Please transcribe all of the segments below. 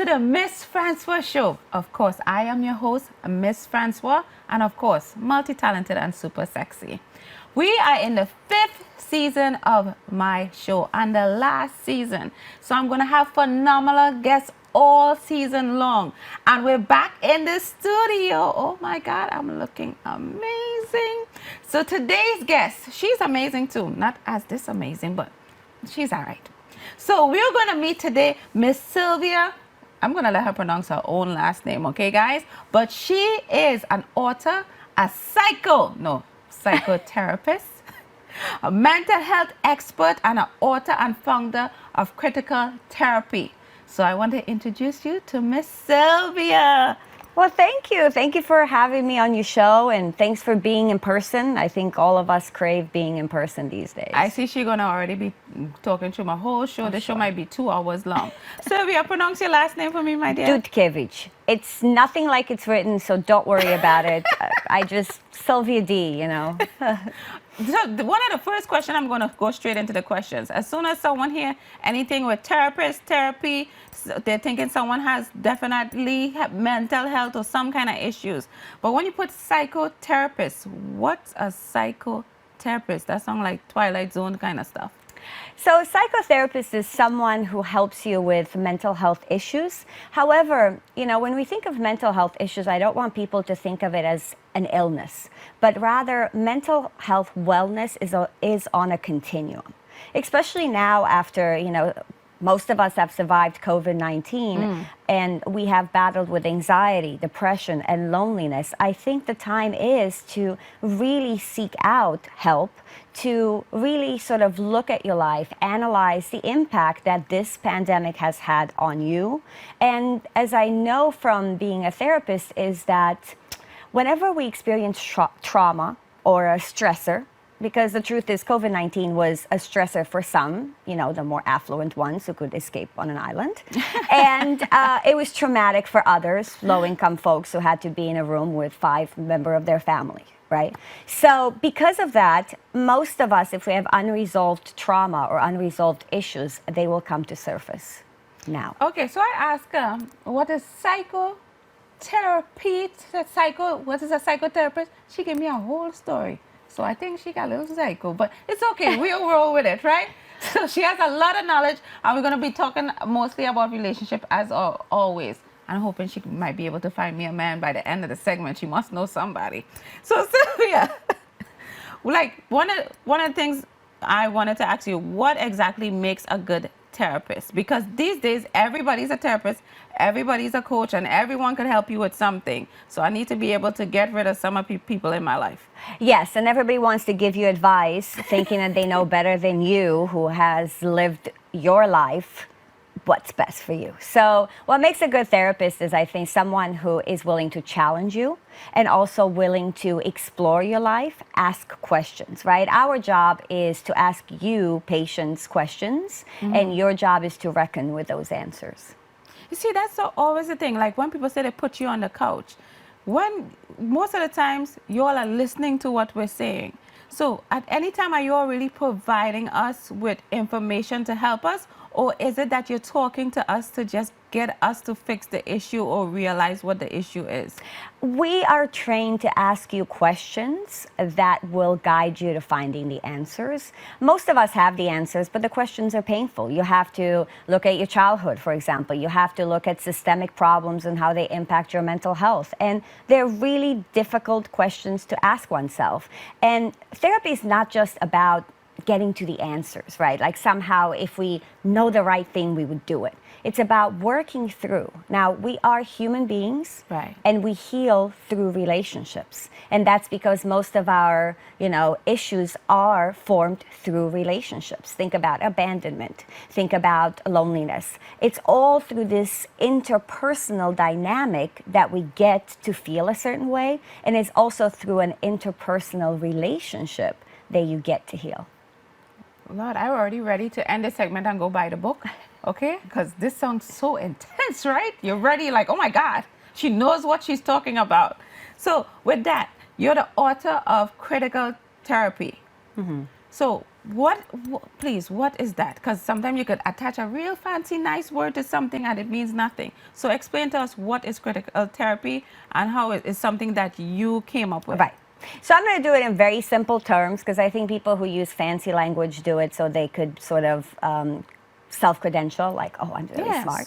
to the Mss Francois Show. Of course, I am your host, Mss Francois, and of course, multi-talented and super sexy. We are in the 5th season of my show and the last season. So I'm going to have phenomenal guests all season long. And we're back in the studio. Oh my God, I'm looking amazing. So today's guest, she's amazing too. Not as this amazing, but she's all right. So we're going to meet today Miss Silvia. I'm going to let her pronounce her own last name, okay, guys? But she is an author, a psychotherapist, a mental health expert, and an author and founder of Critical Therapy. So I want to introduce you to Miss Silvia. Well, thank you. Thank you for having me on your show, and thanks for being in person. I think all of us crave being in person these days. I see she's going to already be talking through my whole show. The show might be 2 hours long. Silvia, pronounce your last name for me, my dear. Dutchevici. It's nothing like it's written, so don't worry about it. I just, Silvia D, you know. So one of the first questions, I'm going to go straight into the questions. As soon as someone hear anything with therapy, they're thinking someone has definitely mental health or some kind of issues. But when you put psychotherapist, what's a psychotherapist? That sounds like Twilight Zone kind of stuff. So a psychotherapist is someone who helps you with mental health issues. However, you know, when we think of mental health issues, I don't want people to think of it as an illness, but rather mental health wellness is on a continuum, especially now after, you know, most of us have survived COVID-19 and we have battled with anxiety, depression, and loneliness. I think the time is to really seek out help, to really sort of look at your life, analyze the impact that this pandemic has had on you. And as I know from being a therapist is that whenever we experience trauma or a stressor, because the truth is COVID-19 was a stressor for some, you know, the more affluent ones who could escape on an island. And it was traumatic for others, low-income folks who had to be in a room with 5 members of their family, right? So because of that, most of us, if we have unresolved trauma or unresolved issues, they will come to surface now. Okay, so I asked her, what is psychotherapy? What is a psychotherapist? She gave me a whole story. So I think she got a little psycho, but it's okay. We'll roll with it, right? So she has a lot of knowledge, and we're going to be talking mostly about relationship as always. I'm hoping she might be able to find me a man by the end of the segment. She must know somebody. So Silvia, like one of the things I wanted to ask you, what exactly makes a good therapist? Because these days, everybody's a therapist, everybody's a coach, and everyone can help you with something. So I need to be able to get rid of some of the people in my life. Yes, and everybody wants to give you advice, thinking that they know better than you, who has lived your life, what's best for you. So what makes a good therapist is, I think, someone who is willing to challenge you and also willing to explore your life, ask questions, right? Our job is to ask you, patients, questions, and your job is to reckon with those answers. You see, that's always the thing. Like when people say they put you on the couch, when most of the times you all are listening to what we're saying. So at any time, are you all really providing us with information to help us? Or is it that you're talking to us to just get us to fix the issue or realize what the issue is? We are trained to ask you questions that will guide you to finding the answers. Most of us have the answers, but the questions are painful. You have to look at your childhood, for example. You have to look at systemic problems and how they impact your mental health. And they're really difficult questions to ask oneself. And therapy is not just about getting to the answers, right? Like somehow if we know the right thing, we would do it. It's about working through. Now, we are human beings, right, and we heal through relationships. And that's because most of our, you know, issues are formed through relationships. Think about abandonment. Think about loneliness. It's all through this interpersonal dynamic that we get to feel a certain way. And it's also through an interpersonal relationship that you get to heal. Lord, I'm already ready to end this segment and go buy the book, okay? Because this sounds so intense, right? You're ready, like, oh my God, she knows what she's talking about. So with that, you're the author of Critical Therapy. So Please, what is that? Because sometimes you could attach a real fancy, nice word to something and it means nothing. So explain to us what is critical therapy and how it is something that you came up with. Right. So I'm going to do it in very simple terms because I think people who use fancy language do it so they could sort of self-credential, like, oh, I'm really smart.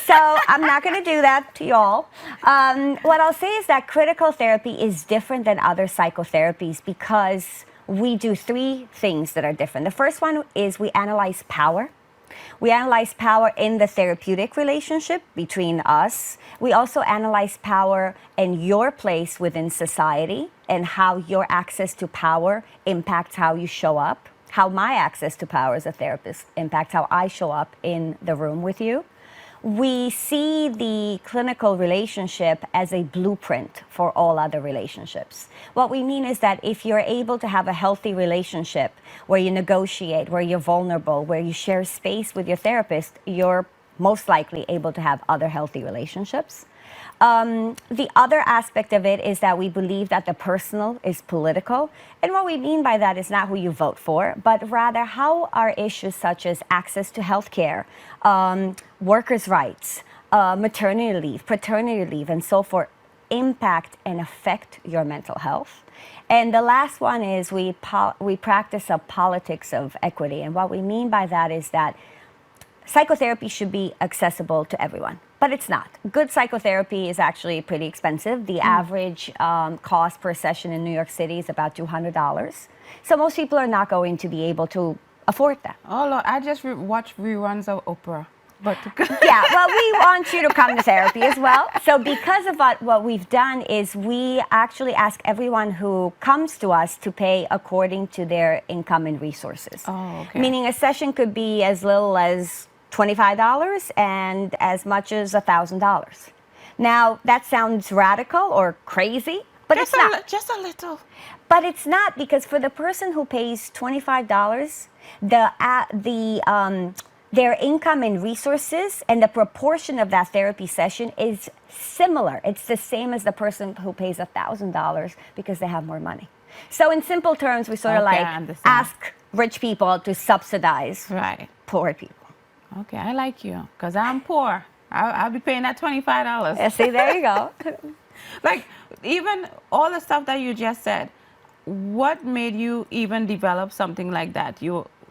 So I'm not going to do that to y'all. What I'll say is that critical therapy is different than other psychotherapies because we do three things that are different. The first one is we analyze power. We analyze power in the therapeutic relationship between us. We also analyze power and your place within society and how your access to power impacts how you show up, how my access to power as a therapist impacts how I show up in the room with you. We see the clinical relationship as a blueprint for all other relationships. What we mean is that if you're able to have a healthy relationship where you negotiate, where you're vulnerable, where you share space with your therapist, you're most likely able to have other healthy relationships. The other aspect of it is that we believe that the personal is political. And what we mean by that is not who you vote for, but rather how are issues such as access to health care, workers' rights, maternity leave, paternity leave, and so forth impact and affect your mental health. And the last one is we practice a politics of equity. And what we mean by that is that psychotherapy should be accessible to everyone, but it's not. Good psychotherapy is actually pretty expensive. The average cost per session in New York City is about $200. So most people are not going to be able to afford that. Oh, Lord, I just watch reruns of Oprah. But yeah, well, we want you to come to therapy as well. So because of what we've done is we actually ask everyone who comes to us to pay according to their income and resources. Oh, okay. Meaning a session could be as little as $25 and as much as $1,000. Now, that sounds radical or crazy, but it's not. Just a little. But it's not, because for the person who pays $25, their income and resources and the proportion of that therapy session is similar. It's the same as the person who pays $1,000 because they have more money. So in simple terms, we sort of ask rich people to subsidize poor people. Okay, I like you because I'm poor. I'll be paying that $25. Yeah, see, there you go. Like, even all the stuff that you just said, what made you even develop something like that?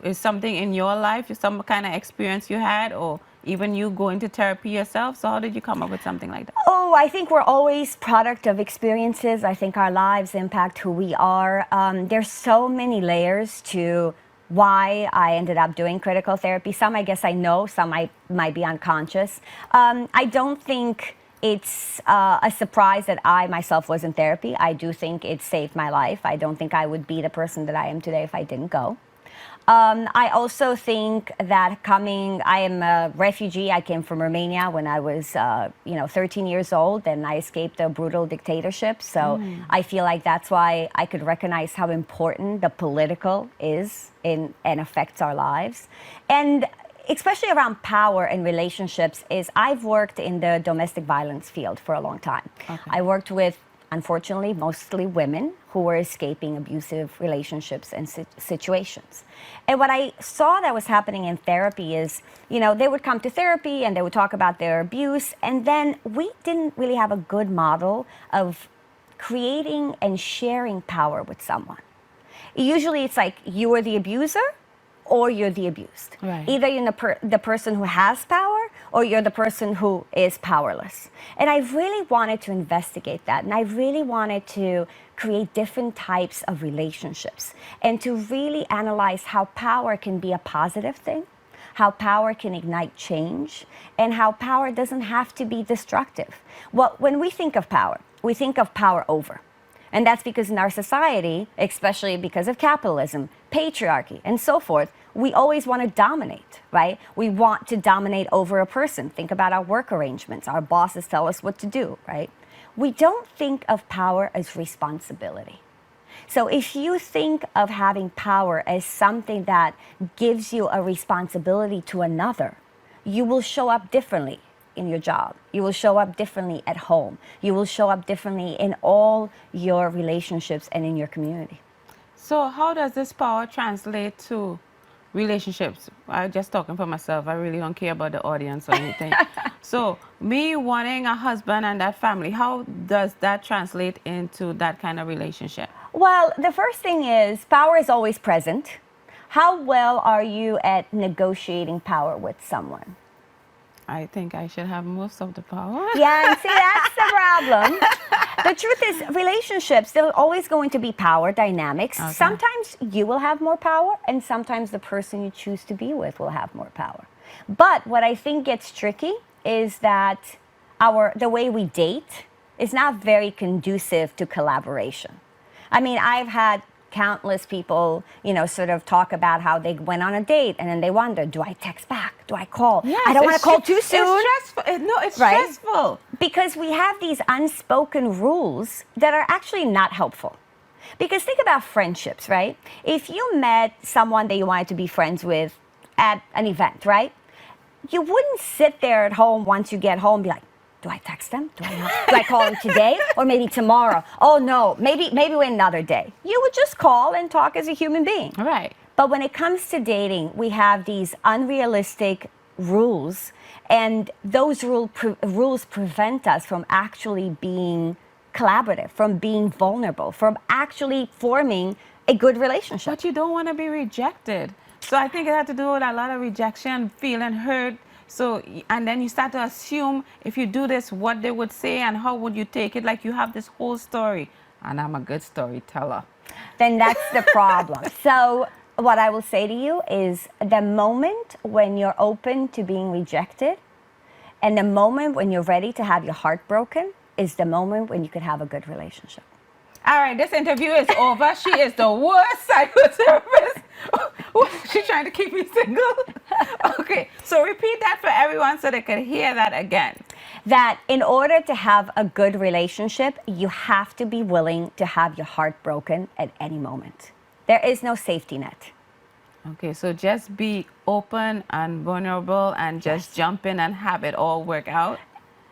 Is something in your life, some kind of experience you had, or even you going to therapy yourself? So how did you come up with something like that? Oh, I think we're always product of experiences. I think our lives impact who we are. There's so many layers to why I ended up doing critical therapy. Some I guess I know, some I might be unconscious. I don't think it's a surprise that I myself was in therapy. I do think it saved my life. I don't think I would be the person that I am today if I didn't go. I also think that I am a refugee. I came from Romania when I was 13 years old, and I escaped a brutal dictatorship. So I feel like that's why I could recognize how important the political is and affects our lives. And especially around power and relationships is I've worked in the domestic violence field for a long time. Okay. I worked with, unfortunately, mostly women who were escaping abusive relationships and situations. And what I saw that was happening in therapy is, they would come to therapy and they would talk about their abuse, and then we didn't really have a good model of creating and sharing power with someone. Usually it's like you are the abuser or you're the abused. Right. Either you're the person who has power or you're the person who is powerless. And I really wanted to investigate that. And I really wanted to create different types of relationships and to really analyze how power can be a positive thing, how power can ignite change, and how power doesn't have to be destructive. Well, when we think of power, we think of power over. And that's because in our society, especially because of capitalism, patriarchy, and so forth, we always want to dominate, right? We want to dominate over a person. Think about our work arrangements. Our bosses tell us what to do, right? We don't think of power as responsibility. So if you think of having power as something that gives you a responsibility to another, you will show up differently in your job. You will show up differently at home. You will show up differently in all your relationships and in your community. So how does this power translate to relationships? I'm just talking for myself. I really don't care about the audience or anything. So me wanting a husband and that family, how does that translate into that kind of relationship? Well, the first thing is power is always present. How well are you at negotiating power with someone? I think I should have most of the power. Yeah, and see, that's the problem. The truth is, relationships, there's always going to be power dynamics. Okay. Sometimes you will have more power, and sometimes the person you choose to be with will have more power. But what I think gets tricky is that the way we date is not very conducive to collaboration. I mean, I've had countless people, sort of talk about how they went on a date and then they wonder, do I text back? Do I call? Yes, I don't want to call too soon. It's stressful. No, it's Right? stressful. Because we have these unspoken rules that are actually not helpful. Because think about friendships, right? If you met someone that you wanted to be friends with at an event, right? You wouldn't sit there at home once you get home and be like, do I text them? Do I call them today or maybe tomorrow? Oh no, maybe another day. You would just call and talk as a human being. Right. But when it comes to dating, we have these unrealistic rules, and those rules prevent us from actually being collaborative, from being vulnerable, from actually forming a good relationship. But you don't want to be rejected. So I think it had to do with a lot of rejection, feeling hurt. So, and then you start to assume if you do this, what they would say and how would you take it? Like you have this whole story, and I'm a good storyteller. Then that's the problem. So what I will say to you is the moment when you're open to being rejected and the moment when you're ready to have your heart broken is the moment when you could have a good relationship. All right, this interview is over. She is the worst psychotherapist. She's trying to keep me single. Okay, so repeat that for everyone so they can hear that again. That in order to have a good relationship, you have to be willing to have your heart broken at any moment. There is no safety net. Okay, so just be open and vulnerable and just jump in and have it all work out.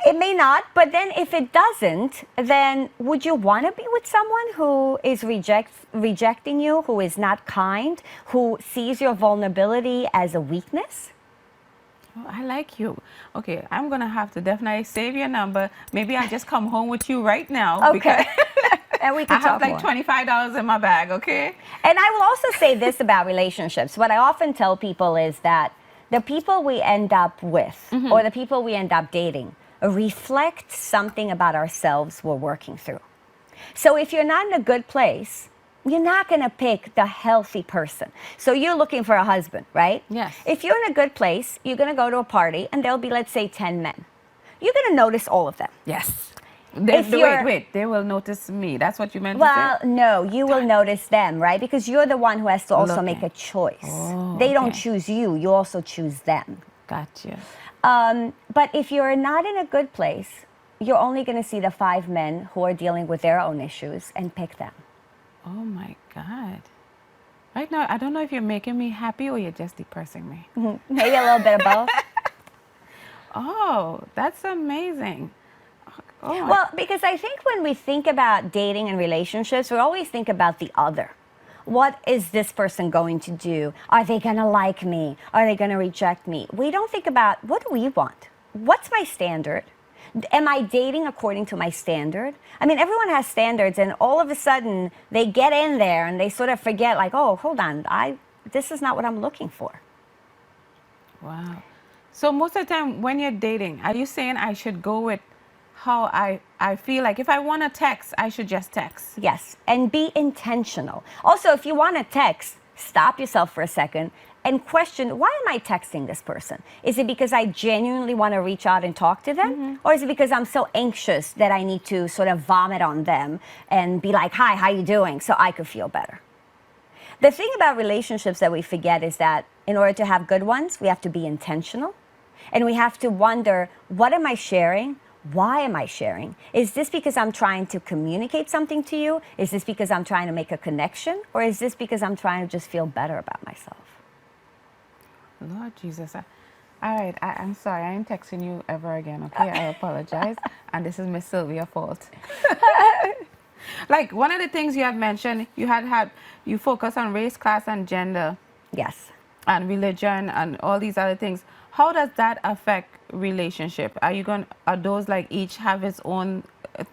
It may not, but then if it doesn't, then would you want to be with someone who is rejecting you, who is not kind, who sees your vulnerability as a weakness? Oh, I like you. Okay, I'm going to have to definitely save your number. Maybe I'll just come home with you right now. Okay. And we can I have talk like more. $25 in my bag, okay? And I will also say this about relationships. What I often tell people is that the people we end up with or the people we end up dating reflect something about ourselves we're working through. So if you're not in a good place, you're not going to pick the healthy person. So you're looking for a husband, right? Yes. If you're in a good place, you're going to go to a party and there'll be, let's say, 10 men. You're going to notice all of them. Yes. Wait, they will notice me. That's what you meant to say? Well, no, you will notice them, right? Because you're the one who has to also make a choice. Oh, they don't okay. choose you, you also choose them. Gotcha. But if you're not in a good place, you're only going to see the 5 men who are dealing with their own issues and pick them. Oh my God. Right now, I don't know if you're making me happy or you're just depressing me. Maybe a little bit of both. Oh, that's amazing. Oh, Well, because I think when we think about dating and relationships, we always think about the other. What is this person going to do? Are they going to like me? Are they going to reject me? We don't think about, what do we want? What's my standard? Am I dating according to my standard? I mean, everyone has standards, and all of a sudden they get in there and they sort of forget, like, oh, hold on, this is not what I'm looking for. wow. So most of the time when you're dating, are you saying I should go with how I feel? Like if I want to text, I should just text? Yes, and be intentional. Also, if you want to text, stop yourself for a second and question, why am I texting this person? Is it because I genuinely want to reach out and talk to them? Or is it because I'm so anxious that I need to sort of vomit on them and be like, hi, how you doing? So I could feel better. The thing about relationships that we forget is that in order to have good ones, we have to be intentional. And we have to wonder, what am I sharing? Why am I sharing? Is this because I'm trying to communicate something to you? Is this because I'm trying to make a connection? Or is this because I'm trying to just feel better about myself? Lord Jesus. All right, I'm sorry. I ain't texting you ever again, okay? I apologize. And this is Miss Silvia's fault. Like one of the things you had mentioned, you focus on race, class, and gender, Yes. and religion, and all these other things. How does that affect relationship? Are those like each have its own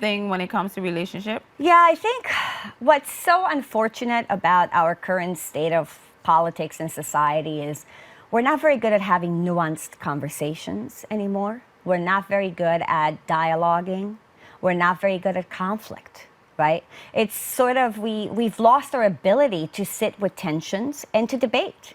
thing when it comes to relationship? Yeah, I think what's so unfortunate about our current state of politics and society is we're not very good at having nuanced conversations anymore. We're not very good at dialoguing. We're not very good at conflict, right? It's sort of we've lost our ability to sit with tensions and to debate.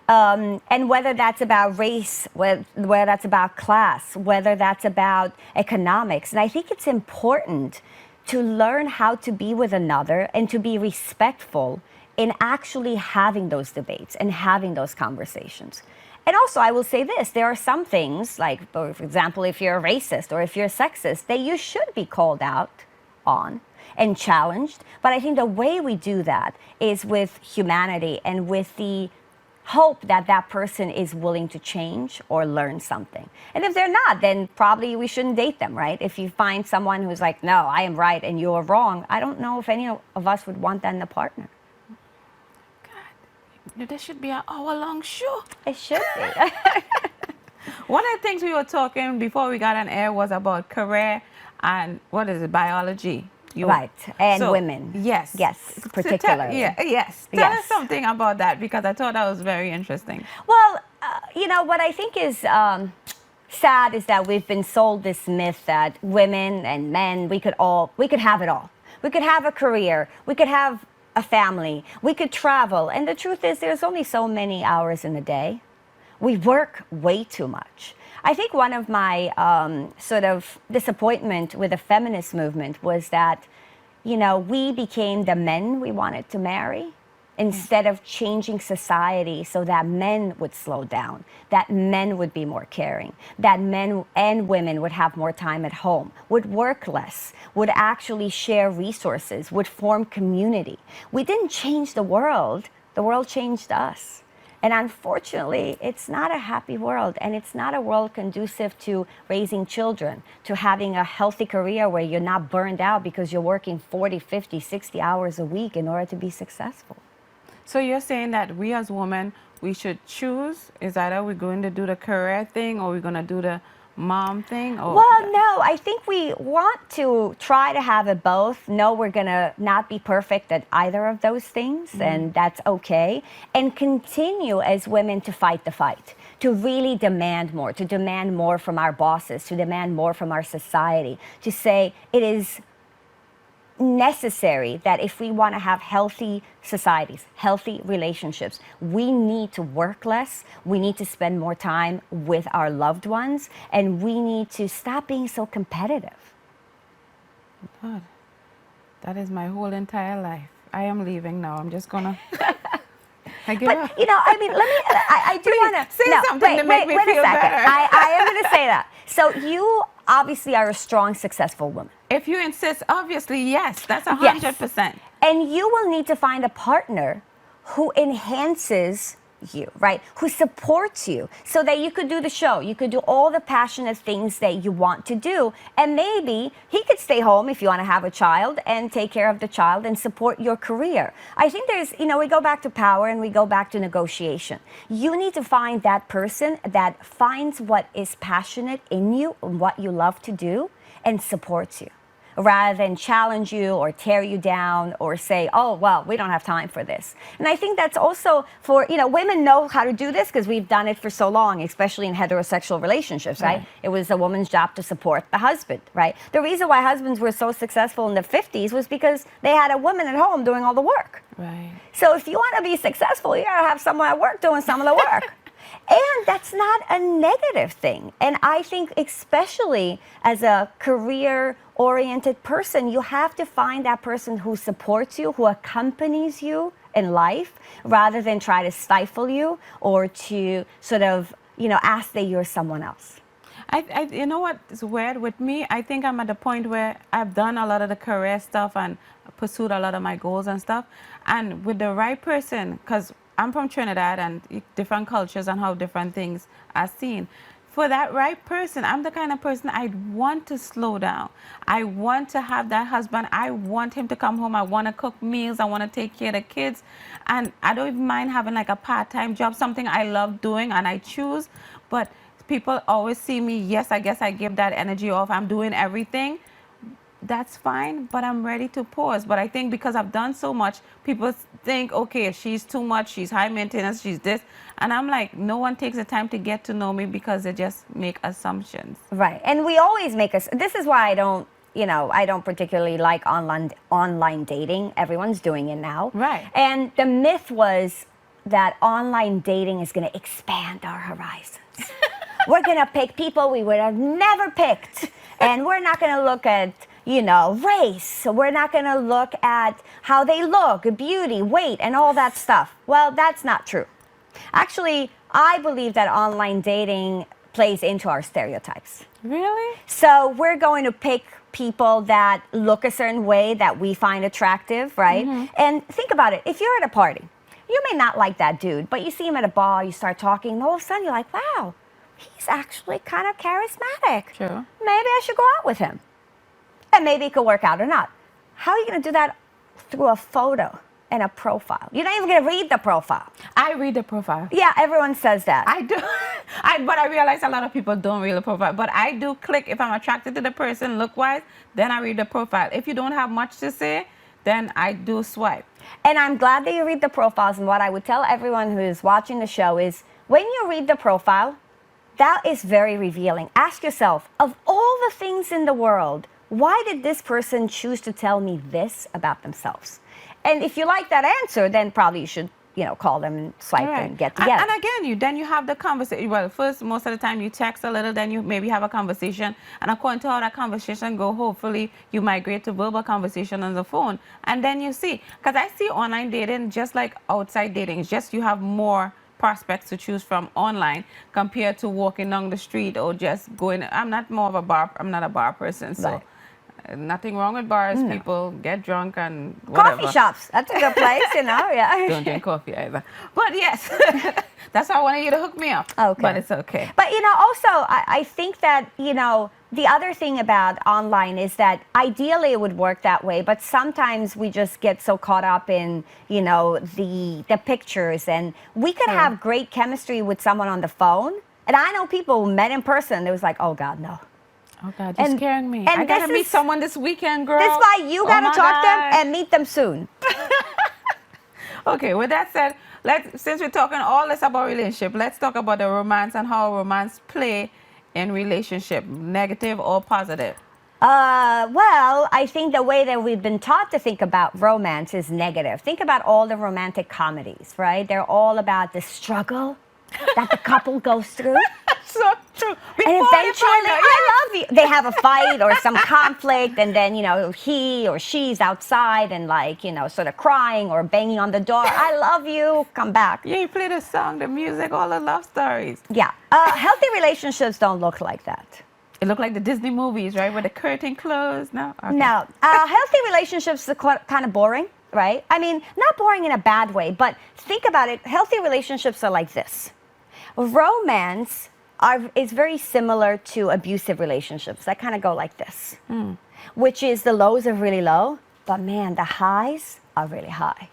And whether that's about race, whether that's about class, whether that's about economics. And I think it's important to learn how to be with another and to be respectful in actually having those debates and having those conversations. And also, I will say this, there are some things, like, for example, if you're a racist or if you're sexist, that you should be called out on and challenged. But I think the way we do that is with humanity and with the hope that that person is willing to change or learn something. And if they're not, then probably we shouldn't date them, right? If you find someone who's like, no, I am right and you're wrong, I don't know if any of us would want that in a partner. God, this should be an hour-long show. It should be. One of the things we were talking before we got on air was about career and biology. Right, and women. Yes. Yes, particularly. Yes. Tell us something about that, because I thought that was very interesting. Well, what I think is sad is that we've been sold this myth that women and men, we could have it all. We could have a career, we could have a family, we could travel. And the truth is there's only so many hours in a day. We work way too much. I think one of my sort of disappointment with the feminist movement was that, we became the men we wanted to marry instead of changing society so that men would slow down, that men would be more caring, that men and women would have more time at home, would work less, would actually share resources, would form community. We didn't change the world changed us. And unfortunately, it's not a happy world, and it's not a world conducive to raising children, to having a healthy career where you're not burned out because you're working 40, 50, 60 hours a week in order to be successful. So you're saying that we as women, we should choose? Is either we're going to do the career thing or we're going to do the mom thing? Or well, no, I think we want to try to have it both. No, we're going to not be perfect at either of those things, and that's okay. And continue as women to fight the fight, to really demand more, to demand more from our bosses, to demand more from our society, to say it is necessary that if we want to have healthy societies, healthy relationships, we need to work less, we need to spend more time with our loved ones, and we need to stop being so competitive. God, that is my whole entire life. I am leaving now. I'm just gonna I give up. But I do want to say something to make me feel better. I am going to say that. So you obviously are a strong, successful woman. If you insist, obviously, yes, that's 100%. And you will need to find a partner who enhances you, right? Who supports you so that you could do the show. You could do all the passionate things that you want to do. And maybe he could stay home if you want to have a child and take care of the child and support your career. I think there's, we go back to power and we go back to negotiation. You need to find that person that finds what is passionate in you and what you love to do and supports you, rather than challenge you or tear you down or say, oh, well, we don't have time for this. And I think that's also for, women know how to do this because we've done it for so long, especially in heterosexual relationships, right? It was a woman's job to support the husband, right? The reason why husbands were so successful in the 50s was because they had a woman at home doing all the work. Right. So if you want to be successful, you got to have someone at work doing some of the work. And that's not a negative thing. And I think especially as a career-oriented person, you have to find that person who supports you, who accompanies you in life, rather than try to stifle you or to sort of, ask that you're someone else. You know what is weird with me? I think I'm at the point where I've done a lot of the career stuff and pursued a lot of my goals and stuff. And with the right person, because I'm from Trinidad and different cultures and how different things are seen. for that right person. I'm the kind of person I want to slow down. I want to have that husband. I want him to come home. I want to cook meals. I want to take care of the kids. And I don't even mind having like a part-time job, something I love doing and I choose. But people always see me, yes, I guess I give that energy off. I'm doing everything. That's fine, but I'm ready to pause. But I think because I've done so much, people think, okay, she's too much, she's high maintenance, she's this. And I'm like, no one takes the time to get to know me because they just make assumptions. Right. And we always make us, this is why I don't, I don't particularly like online dating. Everyone's doing it now. Right. And the myth was that online dating is going to expand our horizons. We're going to pick people we would have never picked. And we're not going to look at, race. We're not going to look at how they look, beauty, weight, and all that stuff. Well, that's not true. Actually, I believe that online dating plays into our stereotypes. Really? So we're going to pick people that look a certain way that we find attractive, right? Mm-hmm. And think about it. If you're at a party, you may not like that dude, but you see him at a bar, you start talking, and all of a sudden you're like, wow, he's actually kind of charismatic. Sure. Maybe I should go out with him. And maybe it could work out or not. How are you going to do that through a photo and a profile? You're not even going to read the profile. I read the profile. Yeah, everyone says that. I do. But I realize a lot of people don't read the profile. But I do click. If I'm attracted to the person look-wise, then I read the profile. If you don't have much to say, then I do swipe. And I'm glad that you read the profiles. And what I would tell everyone who is watching the show is when you read the profile, that is very revealing. Ask yourself, of all the things in the world, why did this person choose to tell me this about themselves? And if you like that answer, then probably you should, call them and swipe and get together. And again, then you have the conversation. Well, first, most of the time you text a little, then you maybe have a conversation. And according to how that conversation go, hopefully you migrate to verbal conversation on the phone. And then you see, because I see online dating just like outside dating. It's just you have more prospects to choose from online compared to walking down the street or just going. I'm not a bar person, so. Right. Nothing wrong with bars. No. People get drunk and whatever. Coffee shops. That's a good place, yeah. Don't drink coffee either. But yes, that's why I wanted you to hook me up. Okay. But it's okay. But, also, I think that, the other thing about online is that ideally it would work that way, but sometimes we just get so caught up in, the pictures. And we could have great chemistry with someone on the phone. And I know people who met in person, it was like, oh, God, no. Oh, God, you're scaring me. I got to meet someone this weekend, girl. That's why you got to talk to them and meet them soon. Okay, with that said, since we're talking all this about relationship, let's talk about the romance and how romance play in relationship, negative or positive. Well, I think the way that we've been taught to think about romance is negative. Think about all the romantic comedies, right? They're all about the struggle that the couple goes through. So true. And eventually, I love you. They have a fight or some conflict, and then, he or she's outside and sort of crying or banging on the door. I love you. Come back. Yeah, you play the song, the music, all the love stories. Yeah. Healthy relationships don't look like that. It look like the Disney movies, right? With the curtain closed. No? Okay. No. Healthy relationships are kind of boring, right? I mean, not boring in a bad way, but think about it. Healthy relationships are like this. Romance is very similar to abusive relationships that kind of go like this, which is the lows are really low, but man, the highs are really high.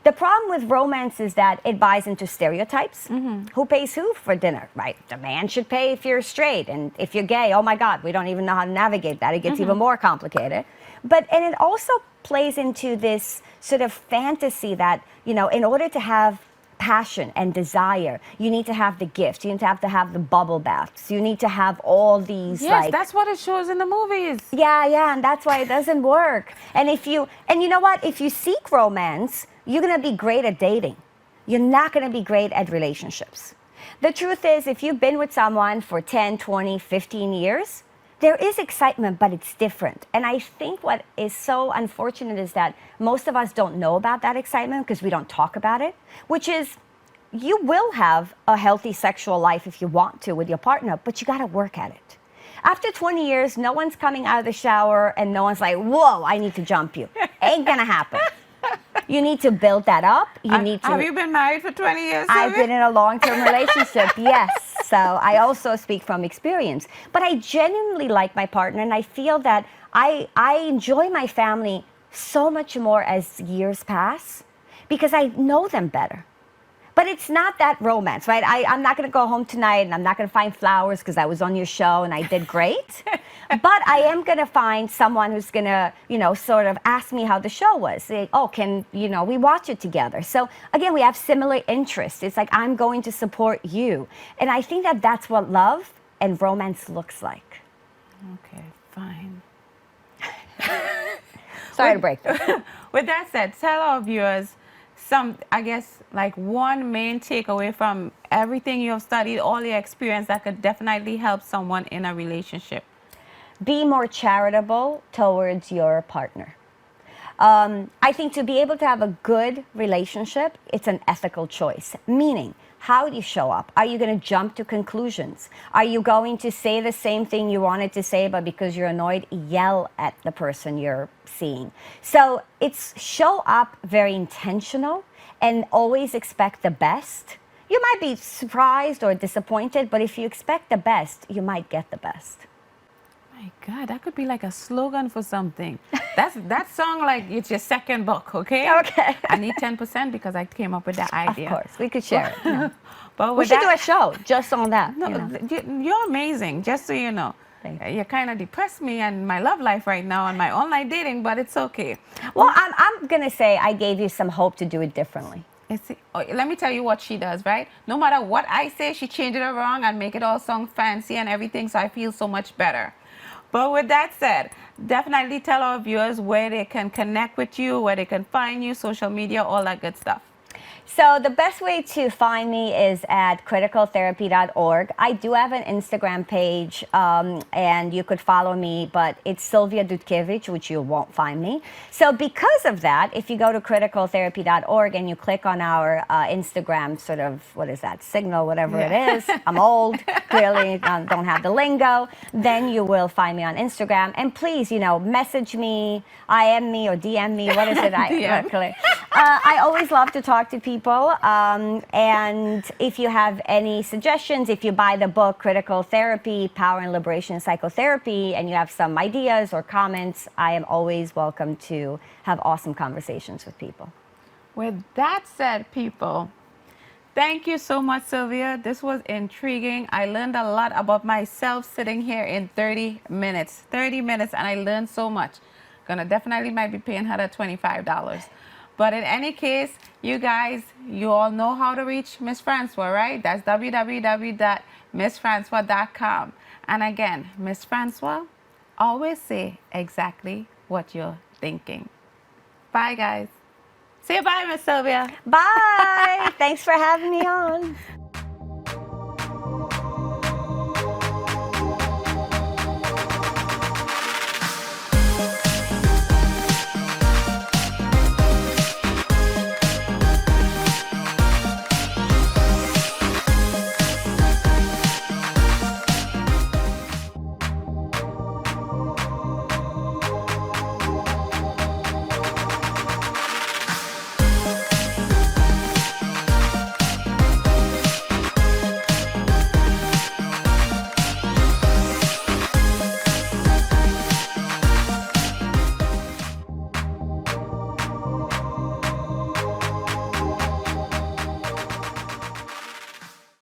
The problem with romance is that it buys into stereotypes. Mm-hmm. Who pays who for dinner, right? The man should pay if you're straight, and if you're gay, oh my God, we don't even know how to navigate that. It gets even more complicated. And it also plays into this sort of fantasy that, in order to have passion and desire, you need to have the gift. You need to have the bubble baths. You need to have all these. Yes, that's what it shows in the movies. Yeah, and that's why it doesn't work. And you know what? If you seek romance, you're gonna be great at dating. You're not gonna be great at relationships. The truth is, if you've been with someone for 10, 20, 15 years, there is excitement, but it's different. And I think what is so unfortunate is that most of us don't know about that excitement because we don't talk about it, which is you will have a healthy sexual life if you want to with your partner, but you got to work at it. After 20 years, no one's coming out of the shower and no one's like, whoa, I need to jump you. Ain't gonna happen. You need to build that up. Have you been married for 20 years? I've been in a long-term relationship, yes. So I also speak from experience. But I genuinely like my partner, and I feel that I enjoy my family so much more as years pass because I know them better. But it's not that romance, right? I'm not going to go home tonight and I'm not going to find flowers because I was on your show and I did great. But I am going to find someone who's going to, sort of ask me how the show was. Say, oh, can, we watch it together? So again, we have similar interests. It's like, I'm going to support you. And I think that that's what love and romance looks like. Okay, fine. Sorry to break that. With that said, tell our viewers one main takeaway from everything you have studied, all your experience that could definitely help someone in a relationship. Be more charitable towards your partner. I think to be able to have a good relationship, it's an ethical choice. Meaning, how do you show up? Are you going to jump to conclusions? Are you going to say the same thing you wanted to say, but because you're annoyed, yell at the person you're seeing? So it's show up very intentional and always expect the best. You might be surprised or disappointed, but if you expect the best, you might get the best. My God, that could be like a slogan for something. That song, like, it's your second book, okay? Okay. I need 10% because I came up with that idea. Of course, we could share it. Yeah. But we should do a show just on that. No, you're amazing, just so you know. You kind of depressed me and my love life right now and my online dating, but it's okay. Well, I'm going to say I gave you some hope to do it differently. Let me tell you what she does, right? No matter what I say, she changes it around and make it all sound fancy and everything, so I feel so much better. But with that said, definitely tell our viewers where they can connect with you, where they can find you, social media, all that good stuff. So the best way to find me is at criticaltherapy.org. I do have an Instagram page, and you could follow me, but it's Silvia Dutchevici, which you won't find me. So because of that, if you go to criticaltherapy.org and you click on our Instagram sort of, what is that, signal, whatever it is, I'm old, clearly don't have the lingo, then you will find me on Instagram. And please, message me, IM me or DM me, what is it? I always love to talk to people. And if you have any suggestions, if you buy the book Critical Therapy, Power and Liberation in Psychotherapy, and you have some ideas or comments, I am always welcome to have awesome conversations with people. With that said, people, thank you so much, Silvia. This was intriguing. I learned a lot about myself sitting here in 30 minutes. 30 minutes, and I learned so much. Gonna definitely might be paying her that $25. But in any case, you guys, you all know how to reach Mss Francois, right? That's www.mssfrancois.com. And again, Mss Francois, always say exactly what you're thinking. Bye, guys. Say bye, Miss Silvia. Bye. Thanks for having me on.